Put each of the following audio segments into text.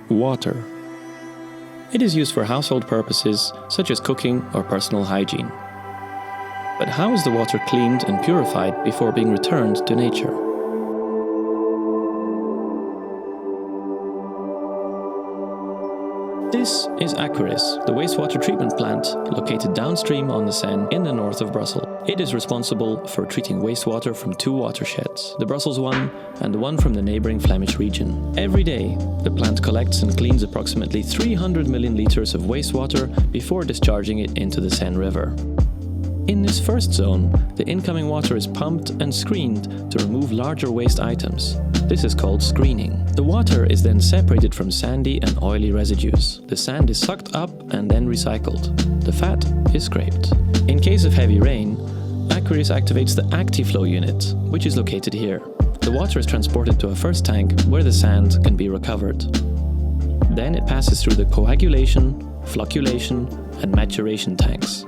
Water. It is used for household purposes such as cooking or personal hygiene. But how is the water cleaned and purified before being returned to nature? This is Aquaris, the wastewater treatment plant located downstream on the Seine in the north of Brussels. It is responsible for treating wastewater from two watersheds, the Brussels one and the one from the neighboring Flemish region. Every day, the plant collects and cleans approximately 300 million liters of wastewater before discharging it into the Seine River. In this first zone, the incoming water is pumped and screened to remove larger waste items. This is called screening. The water is then separated from sandy and oily residues. The sand is sucked up and then recycled. The fat is scraped. In case of heavy rain, Aquaris activates the ActiFlow unit, which is located here. The water is transported to a first tank where the sand can be recovered. Then it passes through the coagulation, flocculation, and maturation tanks.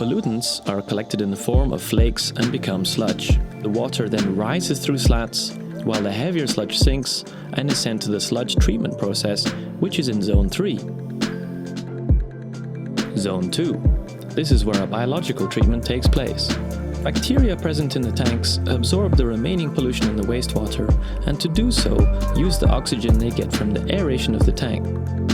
Pollutants are collected in the form of flakes and become sludge. The water then rises through slats, while the heavier sludge sinks and is sent to the sludge treatment process, which is in Zone 3. Zone 2. This is where a biological treatment takes place. Bacteria present in the tanks absorb the remaining pollution in the wastewater, and to do so, use the oxygen they get from the aeration of the tank.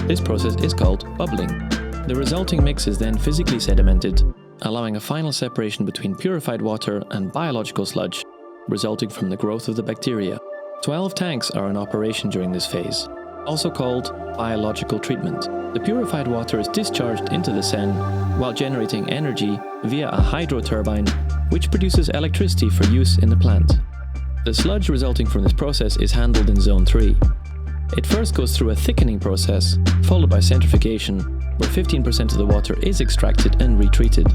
This process is called bubbling. The resulting mix is then physically sedimented, allowing a final separation between purified water and biological sludge, resulting from the growth of the bacteria. 12 tanks are in operation during this phase, also called biological treatment. The purified water is discharged into the Seine while generating energy via a hydro turbine, which produces electricity for use in the plant. The sludge resulting from this process is handled in Zone 3. It first goes through a thickening process, followed by centrifugation, where 15% of the water is extracted and retreated.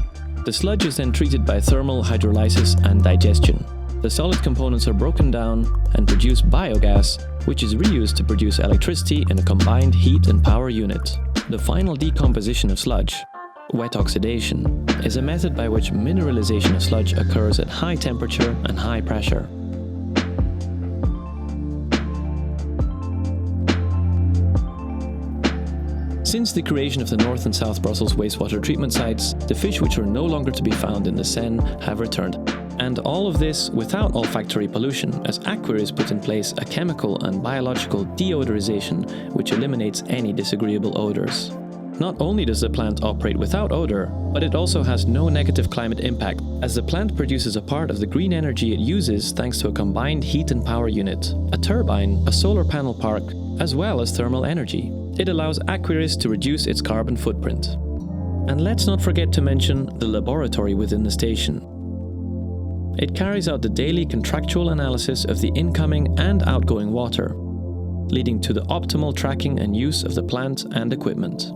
The sludge is then treated by thermal hydrolysis and digestion. The solid components are broken down and produce biogas, which is reused to produce electricity in a combined heat and power unit. The final decomposition of sludge, wet oxidation, is a method by which mineralization of sludge occurs at high temperature and high pressure. Since the creation of the North and South Brussels wastewater treatment sites, the fish which are no longer to be found in the Seine have returned. And all of this without olfactory pollution, as Aquaris put in place a chemical and biological deodorization which eliminates any disagreeable odors. Not only does the plant operate without odor, but it also has no negative climate impact, as the plant produces a part of the green energy it uses thanks to a combined heat and power unit, a turbine, a solar panel park, as well as thermal energy. It allows Aquaris to reduce its carbon footprint. And let's not forget to mention the laboratory within the station. It carries out the daily contractual analysis of the incoming and outgoing water, leading to the optimal tracking and use of the plant and equipment.